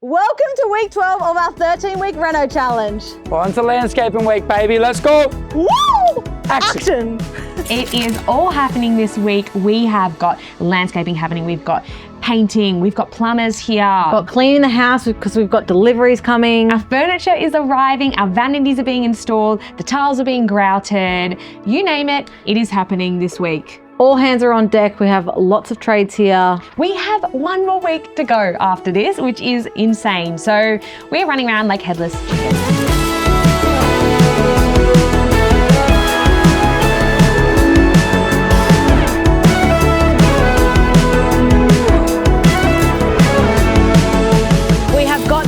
Welcome to week 12 of our 13-week Reno challenge. On to landscaping week, baby. Let's go. Woo! Action. It is all happening this week. We have got landscaping happening. We've got painting. We've got plumbers here. Got cleaning the house because we've got deliveries coming. Our furniture is arriving. Our vanities are being installed. The tiles are being grouted. You name it, it is happening this week. All hands are on deck. We have lots of trades here. We have one more week to go after this, which is insane. So we're running around like headless chickens.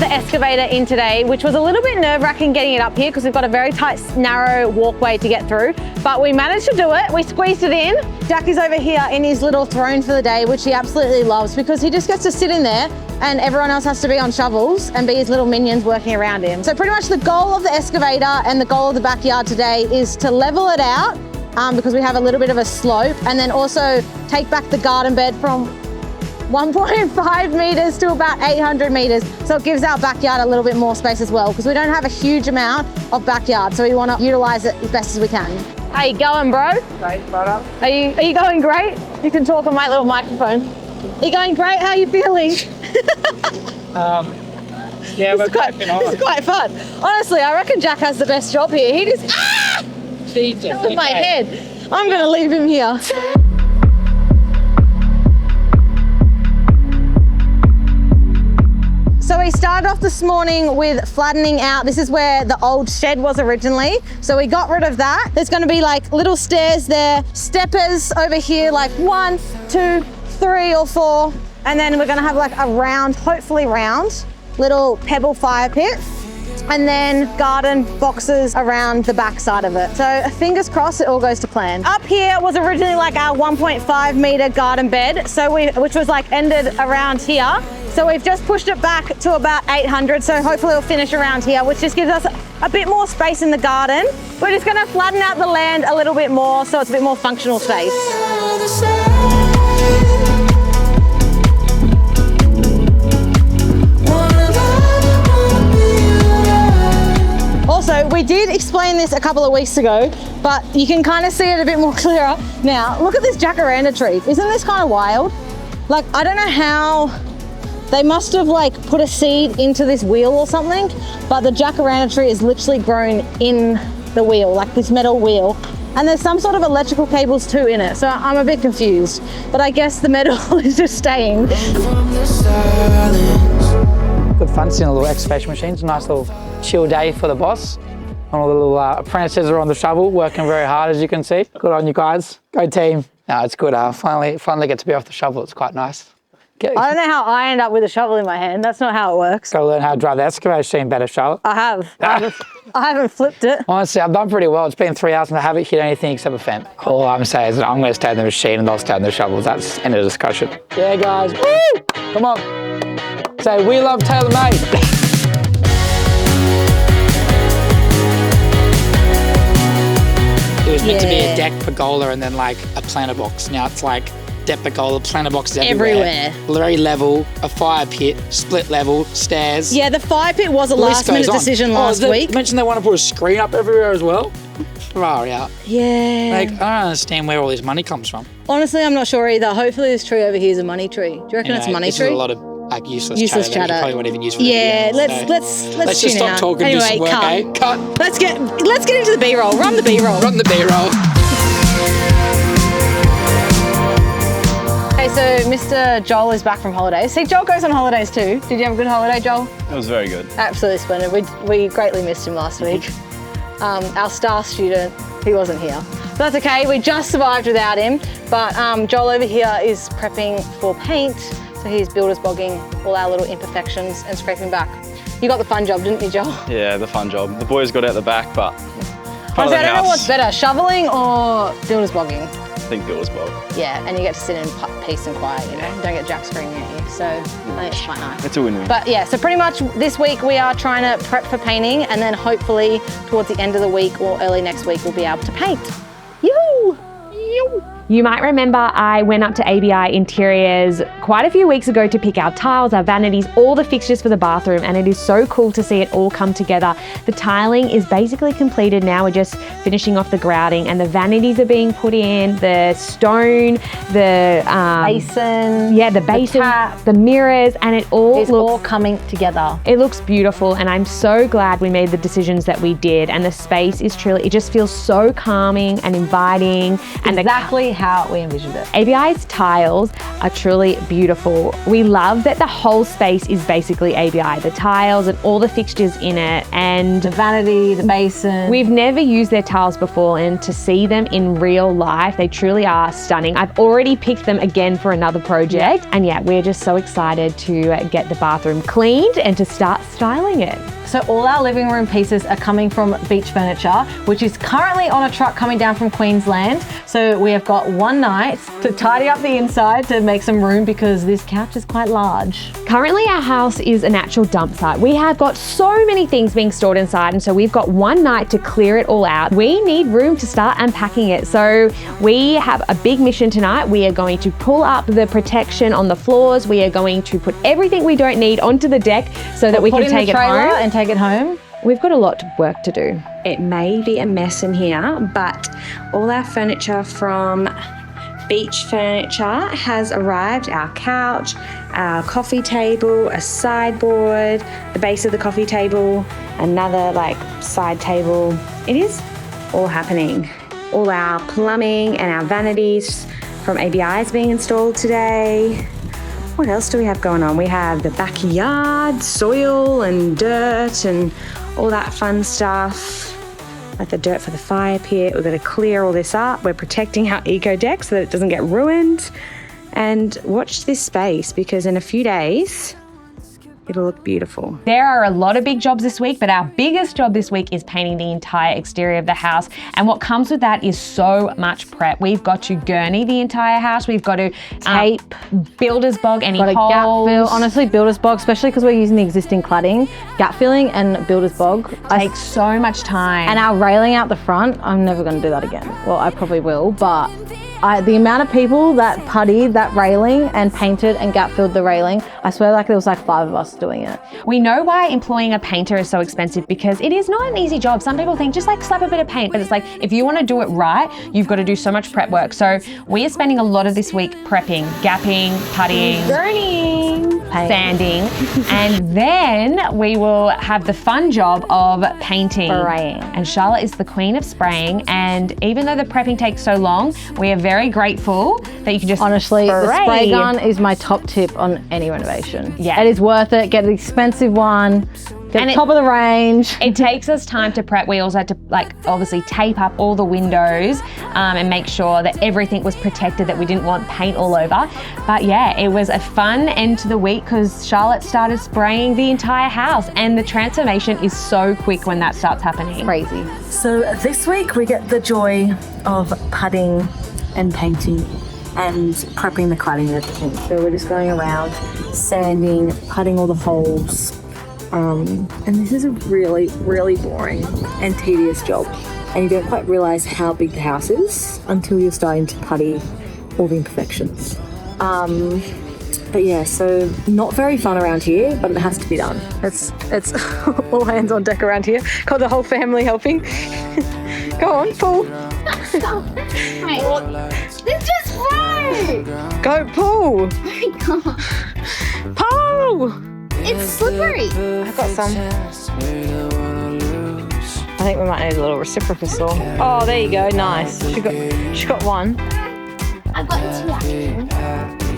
Excavator in today, which was a little bit nerve-wracking getting it up here because we've got a very tight, narrow walkway to get through, but we managed to do it. We squeezed it in. Jackie's over here in his little throne for the day, which he absolutely loves because he just gets to sit in there and everyone else has to be on shovels and be his little minions working around him. So pretty much the goal of the excavator and the goal of the backyard today is to level it out because we have a little bit of a slope, and then also take back the garden bed from 1.5 meters to about 800 meters. So it gives our backyard a little bit more space as well because we don't have a huge amount of backyard. So we want to utilize it as best as we can. How you going, bro? Great, brother. Are you going great? You can talk on my little microphone. Are you going great? How are you feeling? Yeah, we're cracking on. This is quite fun. Honestly, I reckon Jack has the best job here. He just, Jesus, with my head. I'm gonna leave him here. So we started off this morning with flattening out. This is where the old shed was originally. So we got rid of that. There's gonna be like little stairs there, steppers over here, like 1, 2, 3 or 4. And then we're gonna have like a round, hopefully round, little pebble fire pit. And then garden boxes around the back side of it. So fingers crossed it all goes to plan. Up here was originally like our 1.5 meter garden bed, which was like ended around here. So we've just pushed it back to about 800. So hopefully we'll finish around here, which just gives us a bit more space in the garden. We're just gonna flatten out the land a little bit more so it's a bit more functional space. Also, we did explain this a couple of weeks ago, but you can kind of see it a bit more clearer now. Look at this jacaranda tree. Isn't this kind of wild? Like, I don't know how they must have like put a seed into this wheel or something, but the jacaranda tree is literally grown in the wheel, like this metal wheel. And there's some sort of electrical cables too in it. So I'm a bit confused, but I guess the metal is just staying. Good fun seeing the little excavation machines. Nice little chill day for the boss. All the little apprentices are on the shovel, working very hard, as you can see. Good on you guys. Go team. No, it's good. Finally get to be off the shovel. It's quite nice. I don't know how I end up with a shovel in my hand. That's not how it works. Go learn how to drive the excavation machine better, Charlotte. I have. I haven't flipped it. Honestly, I've done pretty well. It's been 3 hours and I haven't hit anything except a fence. All I'm saying is that I'm going to stay in the machine and they'll stay in the shovels. That's the end of the discussion. Yeah, guys. Woo! Come on. Say, we love TaylorMade. It was meant to be a deck pergola and then like a planter box. Now it's like deck pergola, planter boxes everywhere. Very level, a fire pit, split level, stairs. Yeah, the fire pit was a last minute decision last week. Mentioned they want to put a screen up everywhere as well. Far out. Yeah. Like, I don't understand where all this money comes from. Honestly, I'm not sure either. Hopefully this tree over here is a money tree. Do you reckon it's a money tree? This is a lot of like useless chatter. You probably won't even use for the video. Let's just stop talking and do some work, eh? Cut. Let's get into the B-roll. Run the B-roll. Run the B-roll. Okay, so Mr. Joel is back from holidays. See, Joel goes on holidays too. Did you have a good holiday, Joel? It was very good. Absolutely splendid. We greatly missed him last week. Our star student, he wasn't here. But that's okay, we just survived without him. But Joel over here is prepping for paint. So he's builder's bogging all our little imperfections and scraping back. You got the fun job, didn't you, Joel? Yeah, the fun job. The boys got out the back, but I don't know what's better, shoveling or builder's bogging? I think builder's bog. Yeah, and you get to sit in peace and quiet, you know? You don't get Jack screaming at you, so I think it's quite nice. It's a win-win. But yeah, so pretty much this week we are trying to prep for painting, and then hopefully towards the end of the week or early next week we'll be able to paint. Yoo! You might remember I went up to ABI Interiors quite a few weeks ago to pick our tiles, our vanities, all the fixtures for the bathroom, and it is so cool to see it all come together. The tiling is basically completed now. We're just finishing off the grouting and the vanities are being put in, the stone, the Basin. yeah, the basin, the mirrors, and it all It's all coming together. it looks beautiful, and I'm so glad we made the decisions that we did. And the space is truly, it just feels so calming and inviting. And Exactly how we envisioned it. ABI's tiles are truly beautiful. We love that the whole space is basically ABI, the tiles and all the fixtures in it. And The vanity, the basin. we've never used their tiles before, and to see them in real life, they truly are stunning. I've already picked them again for another project. And yeah, we're just so excited to get the bathroom cleaned and to start styling it. So all our living room pieces are coming from Beach Furniture, which is currently on a truck coming down from Queensland. So we have got one night to tidy up the inside to make some room because this couch is quite large. Currently our house is a natural dump site. We have got so many things being stored inside, and so we've got one night to clear it all out. We need room to start unpacking it. So we have a big mission tonight. We are going to pull up the protection on the floors. We are going to put everything we don't need onto the deck so that we can take it home. And take it home. We've got a lot of work to do. It may be a mess in here, but all our furniture from Beach Furniture has arrived. Our couch, our coffee table, a sideboard, the base of the coffee table, another side table. It is all happening. All our plumbing and our vanities from ABI is being installed today. What else do we have going on? We have the backyard, soil and dirt and all that fun stuff. Like the dirt for the fire pit. We're going to clear all this up. We're protecting our eco deck so that it doesn't get ruined. And watch this space, because in a few days, it'll look beautiful. There are a lot of big jobs this week, but our biggest job this week is painting the entire exterior of the house. And what comes with that is so much prep. We've got to gurney the entire house. We've got to tape, builder's bog any holes. Gap fill. Honestly, builder's bog, especially because we're using the existing cladding, gap filling and builder's bog takes so much time. And our railing out the front, I'm never going to do that again. Well, I probably will, but the amount of people that puttied that railing and painted and gap filled the railing, I swear there was 5 of us doing it. We know why employing a painter is so expensive, because it is not an easy job. Some people think just slap a bit of paint, but it's if you want to do it right, you've got to do so much prep work. So we are spending a lot of this week prepping, gapping, puttying, Burning, sanding, and then we will have the fun job of painting. Spraying. And Charlotte is the queen of spraying, and even though the prepping takes so long, we are very grateful that you can just honestly, spray. the spray gun is my top tip on any renovation. Yeah. It is worth it. Get an expensive one. Get And top of the range. It takes us time to prep. We also had to obviously tape up all the windows and make sure that everything was protected, that we didn't want paint all over. But yeah, it was a fun end to the week because Charlotte started spraying the entire house, and the transformation is so quick when that starts happening. Crazy. So this week we get the joy of putting and painting and prepping the cladding and everything. So we're just going around sanding, putting all the holes. And this is a really, really boring and tedious job. And you don't quite realise how big the house is until you're starting to putty all the imperfections. But yeah, so not very fun around here, but it has to be done. It's all hands on deck around here. Got the whole family helping. Go on, pull. This just broke! Go pull. Oh my god. Pull. It's slippery. I've got some. I think we might need a little reciprocal saw. Oh, there you go. Nice. She got one. I've got two actually.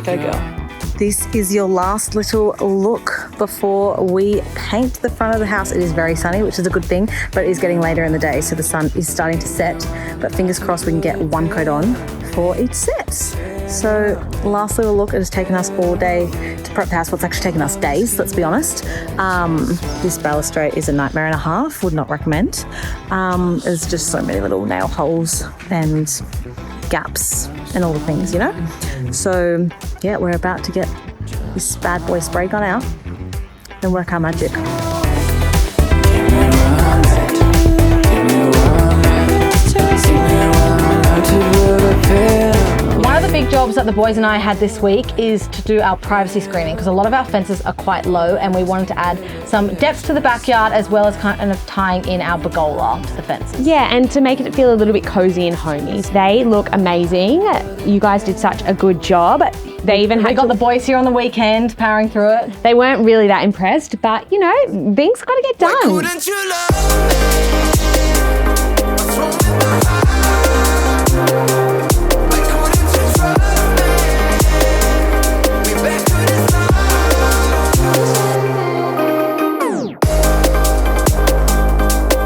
Go girl. This is your last little look before we paint the front of the house. It is very sunny, which is a good thing, but it is getting later in the day, so the sun is starting to set. But fingers crossed we can get one coat on before it sets. So last little look. It has taken us all day to prep the house. Well, it's actually taken us days, let's be honest. This balustrade is a nightmare and a half. Would not recommend. There's just so many little nail holes and gaps and all the things, you know? So yeah, we're about to get this bad boy spray gun out and work our magic. Give me one night to put a pin One of the big jobs that the boys and I had this week is to do our privacy screening, because a lot of our fences are quite low and we wanted to add some depth to the backyard as well as kind of tying in our pergola to the fences. Yeah, and to make it feel a little bit cozy and homey. They look amazing. You guys did such a good job. They even We got the boys here on the weekend powering through it. They weren't really that impressed, but you know, things got to get done. Couldn't you love me? What's wrong with my heart? Why couldn't you trust me? We back to the start.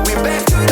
We back to the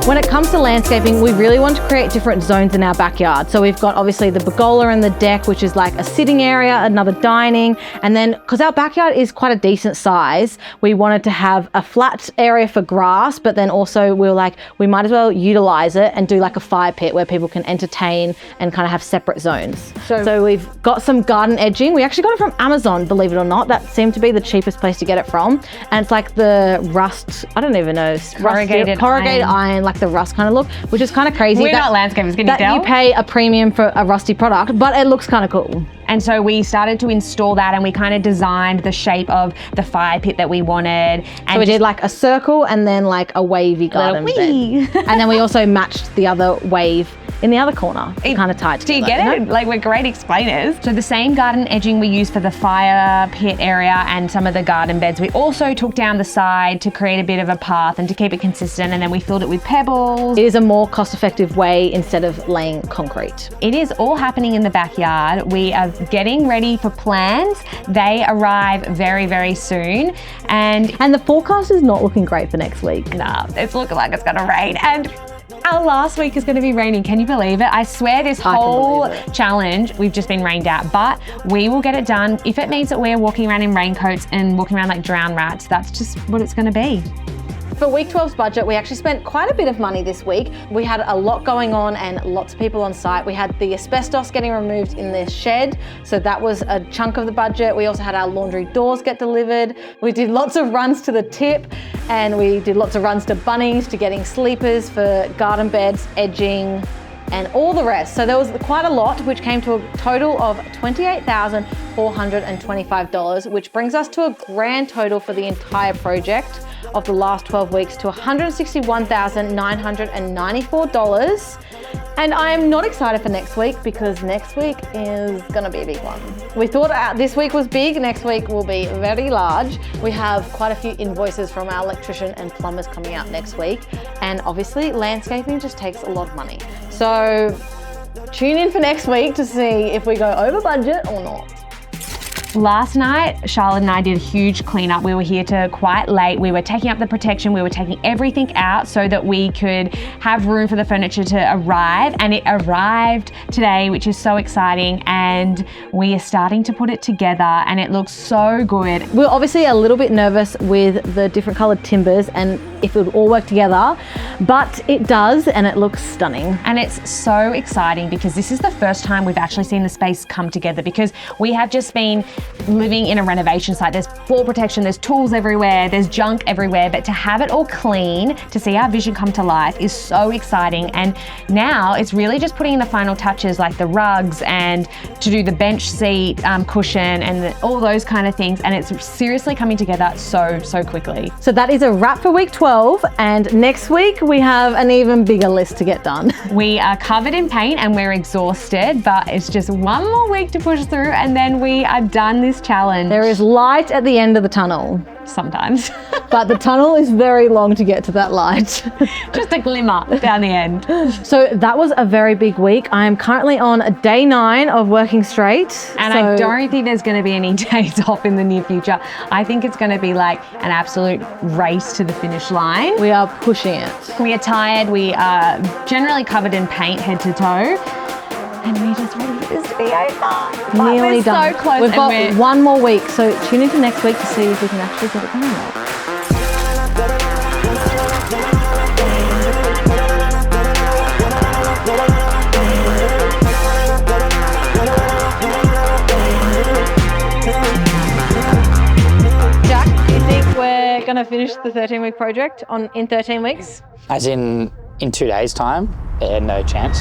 When it comes to landscaping, we really want to create different zones in our backyard. So we've got obviously the pergola and the deck, which is like a sitting area, another dining, and then because our backyard is quite a decent size, we wanted to have a flat area for grass, but then also we were like, we might as well utilize it and do like a fire pit where people can entertain and kind of have separate zones. So we've got some garden edging. We actually got it from Amazon, believe it or not. That seemed to be the cheapest place to get it from. And it's like the rust, I don't even know, Corrugated iron, like the rust kind of look, which is kind of crazy. We're not landscapers, can you that tell? you pay a premium for a rusty product, but it looks kind of cool. And so we started to install that and we kind of designed the shape of the fire pit that we wanted. And So we did like a circle and then like a wavy garden wee. bed. And then we also matched the other wave in the other corner. It kind of tied Do you together. get it? Like, we're great explainers. So the same garden edging we used for the fire pit area and some of the garden beds, we also took down the side to create a bit of a path and to keep it consistent, and then we filled it with pebbles. It is a more cost-effective way instead of laying concrete. It is all happening in the backyard. We are getting ready for plants. They arrive very, very soon. And And the forecast is not looking great for next week. nah, it's looking like it's gonna rain. And our last week is going to be raining. Can you believe it? I swear this I can whole believe it. challenge, we've just been rained out, but we will get it done. If it means that we're walking around in raincoats and walking around like drowned rats, that's just what it's going to be. For week 12's budget, we actually spent quite a bit of money this week. We had a lot going on and lots of people on site. We had the asbestos getting removed in the shed, so that was a chunk of the budget. We also had our laundry doors get delivered. We did lots of runs to the tip, and we did lots of runs to Bunnings, to getting sleepers for garden beds, edging, and all the rest. So there was quite a lot, which came to a total of $28,425, which brings us to a grand total for the entire project of the last 12 weeks to $161,994. And I am not excited for next week because next week is gonna be a big one. We thought this week was big, next week will be very large. We have quite a few invoices from our electrician and plumbers coming out next week. And obviously landscaping just takes a lot of money. So tune in for next week to see if we go over budget or not. Last night, Charlotte and I did a huge cleanup. We were here to quite late. We were taking up the protection. We were taking everything out so that we could have room for the furniture to arrive. And it arrived today, which is so exciting. And we are starting to put it together and it looks so good. We're obviously a little bit nervous with the different colored timbers and if it would all work together, but it does and it looks stunning. And it's so exciting because this is the first time we've actually seen the space come together, because we have just been living in a renovation site. There's floor protection, there's tools everywhere, there's junk everywhere, but to have it all clean, to see our vision come to life is so exciting. And now it's really just putting in the final touches like the rugs and to do the bench seat cushion and all those kind of things. And it's seriously coming together so quickly. So that is a wrap for week 12, and next week we have an even bigger list to get done. We are covered in paint and we're exhausted, but it's just one more week to push through and then we are done this challenge. There is light at the end of the tunnel, sometimes. but the tunnel is very long to get to that light. Just a glimmer down the end. So that was a very big week. I am currently on day 9 of working straight. And I don't think there's going to be any days off in the near future. I think it's going to be like an absolute race to the finish line. We are pushing it. We are tired. We are generally covered in paint head to toe. And we're just ready for this to be over. Nearly we're done. so close. We've got and one more week, so tune into next week to see if we can actually get it done. Jack, do you think we're going to finish the 13-week project in 13 weeks? As in 2 days' time? Yeah, no chance.